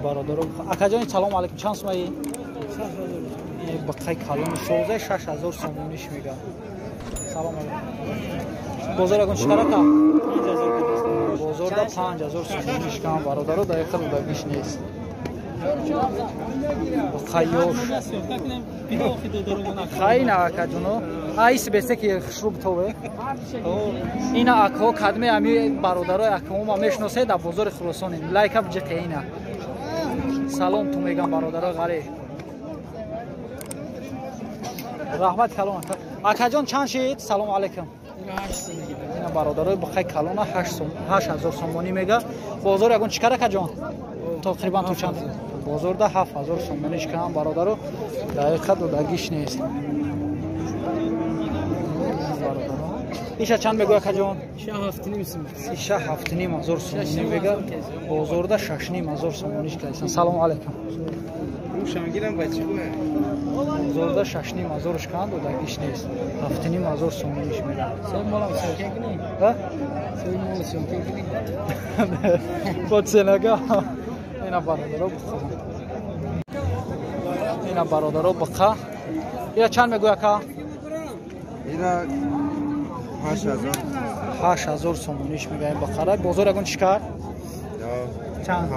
برادر اکاجان سلام علیکم چند سومایی بقای کالون 16000 سومونیش میگه سلام علیکم بازار اگون چقدر کا بازار دا 5000 سومونیش کام برادر دا یکل بگیش نیست بقایوش خیلی اکاجانو ایس بسته که خشروب توه اینا اکو کدمه امی برادرای اکو ما میشناسه در بازار خراسان لایک اپ جته اینا سلام تو میگم برادرای غری رحمت کلام اکا جان چند شید سلام علیکم اینا برادرای بخای کلام 8000 سومونی میگه بازار اگون چیکار اکا جان تقریبا تو چند بازار ده 7000 سومونیش کم برادرو دقیقه دو دگیش نیست ایشا چند میگوی اکا جان؟ ایشا 7500 سومونی میگه بازار ده 6500 سومونیش کلیسن سلام علیکم شمگیرم بچه بازار ده 6500 کند و دگیش نیست 7500 سومونیش میگه سوی مالا سوکن کنی؟ سوی مالا سوکن کنی؟ بود سنگا اینا برادرها بخوا اینا برادرها بخوا اینا چند میگوی اکا؟ اینا 8000 سومونیش میگه این بخره بازار اگون چیکار؟ چند؟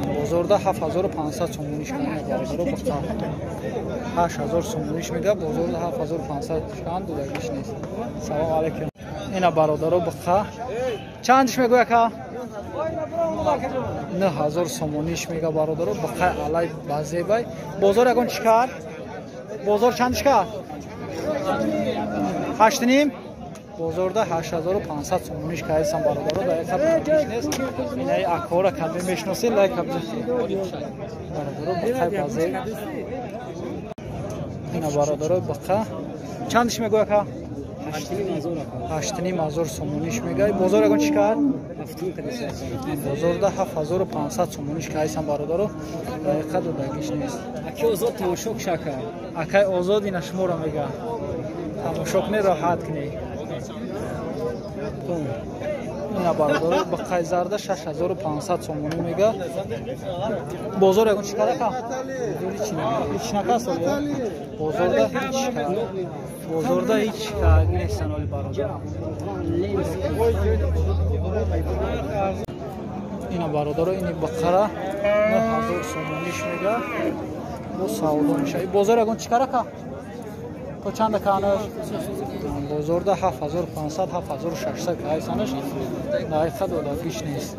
7.5 بازار ده 7500 سومونیش میگه برادرها بخوا 8000 سومونیش میگه بازار ده 7500 کند دو دگیش نیست سلام علیکم اینا برادرها بخوا چندش میگوی اکا؟ 9000 سومونیش میگه برادرها بخوا علی بازیبای بازار اگون چیکار؟ بازار چندش کار؟ 8.5 بازار ده 8500 سومونیش که هستن برادرها در یک نیست این ای اکورا کمی میشناسی لایک کبزی برادرها بخواه بازی اینا برادرها بخواه چندش میگوی که؟ 8500 سومونیش میگه بازار اگون چی کار؟ بازار ده 7500 سومونیش که هستن برادرها در یک دو دگیش نیست اکی آزاد تماشاک شکر اکی آزاد اینا شما را میگه تماشاک نه راحت کنی اینا برادر بقای زرده 6500 سومونی میگه بازار اگون چیکار که؟ هیچ نکس آیا؟ بازار ده هیچ که بازار ده هیچ که اگه نیستن آلی برادر اینا برادر اینی بقره 9000 سومونیش میگه بو سودا میشه بازار اگون چیکار که؟ تو چند کانش بازار ده 7500 7600 که هستنش دقیقه دو دگیش نیست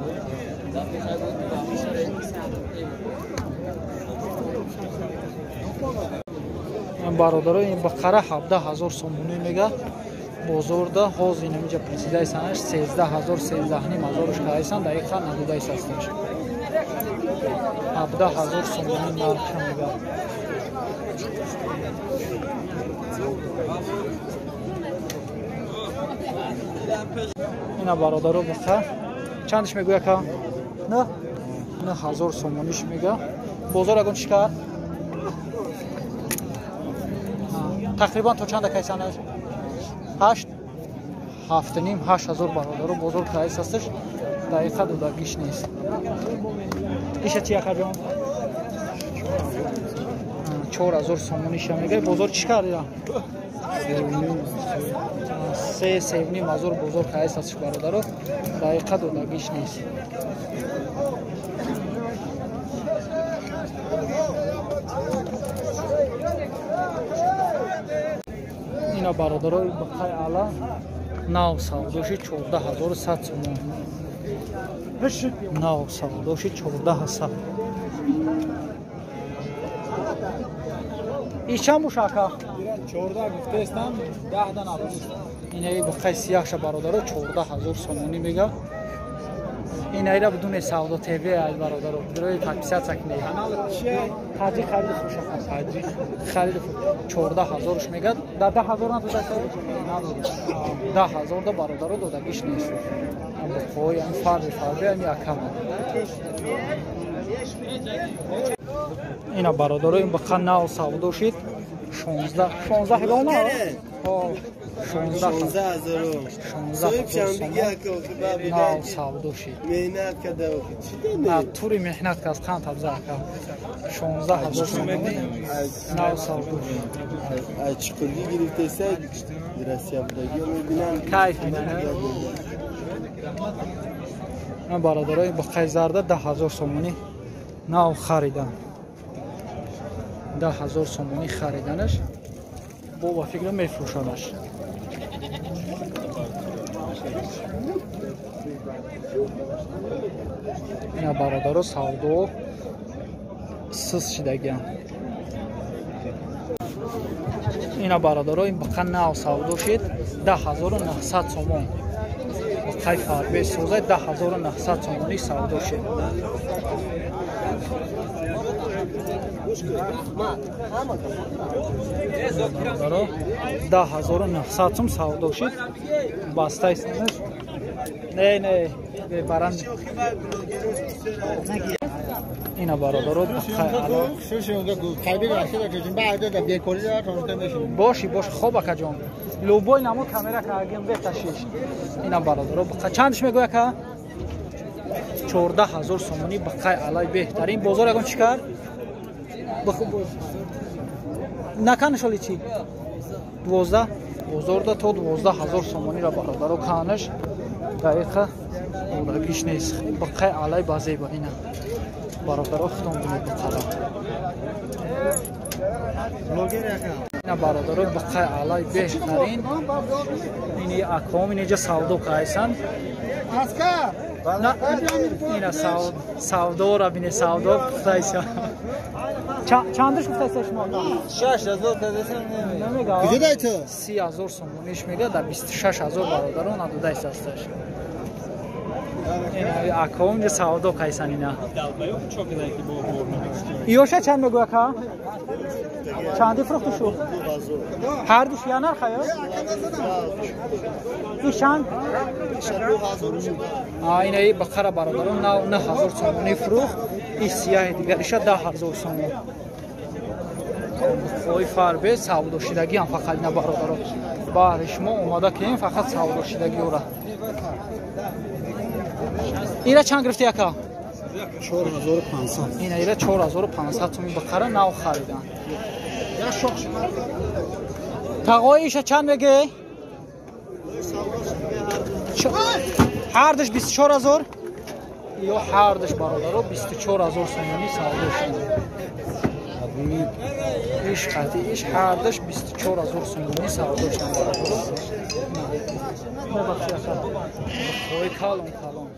این برادرها این بقره 17000 سومونی میگه بازار ده حاضر اینجا پرسیده هستنش 13000 13500 که هستن دقیقه ندوده هستنش 17000 سومونی نرخ میگه اینا برادرها بخواه چندش میگوی که؟ نه 9000 سومونیش میگه بازار اگون چیکار؟ تقریبا تو چند کیسانش؟ 8 7.5 8000 برادرها بازار کیس هستش دقیقه دو دگیش نیست ایشه چی اکا جان؟ 4000 سومونیش میگه بازار چیکار دیدم؟ 3.5 بازار کیس هستش برادرها دقیقه دو دگیش نیست اینا برادرای بخای اعلی ناو سوداشی 14100 سومون ناو سوداشی 14100 ایش چند بوش اکا؟ 14 گفته استم 10 دن آبود اینایی بخای سیاهش برادرها 14000 سومونی میگه اینایی را بدون سودا تیوی ای برادرها برای تکسیت سکنه حاجی خرید خوش است حاجی خرید 14000 میگه 10000 نداده که 10000 دا برادرها دادگیش نیست بخوای این فرد این اکم اینا برادرها این بخای ناو سودا شید 16 هلونه 16000 صاحب شنبه که بابی نه سعودو شد مهنت کرده و چی نه توری مهنت که از قند ابزار کرد 16000 سومونی نه سعودو از چیکاری گرفته سگ درستی بودگی میبینم کیف میکنه من برادرای با قیزرده 10000 سومونی نه خریدن 10000 سومونی خریدنش با فکر میفروشنش اینا برادرها سودو سس شدگیان اینا برادرها این بقا نو سودو شد 10900 سومون بقای فربه سوزه 10900 سومونی سودو شد 10900 сум савдо шид бастаи не баранд ина бародаро боши хоб акаҷон лубой намо камера кагем беташиш ина бародаро чандш мегӯя ка 14000 сомонӣ бақай алай беҳтарин бозор ягон чикар наканашоли чи 12 бозорда то 12000 сомониро бародаро канаш дақиқа урагиш нест бақай алай базеба ина бародаро хитон бинед бақала ина бародаро бақай алай беҳтарин ини аком инеҷа савдо кайсан аска ина савдора бине савдо пухтайса чандиш пухтайса шумо 6000 дадасам намега куҷо дайто 30000 сомониш мега да 26000 бародарон адудайс асташ ина аком ҷа савдо кайсан ина иёша чанд мегӯя ка чанди фурухтӣ шуд ҳар душ я нарх аё ишан инаи бақара бародарон 9000 сомонӣ фурӯхт ин сияҳи дигариша 10000 сомон ой фарбе савдошидагиам фақат ина бародарон баъри шумо омада кием фақат савдошидагиора ира чанд гирифти яка 4500 ина ира 4500 сомон бақара нав харидан тағои иша чанд меге ҳардаш 24000 ё ҳардаш бародаро 24000 сомонӣ савдо шуда иш қати иш ҳардаш 24000 сомонӣ савдо шуда бародаро бабахши ака ой калон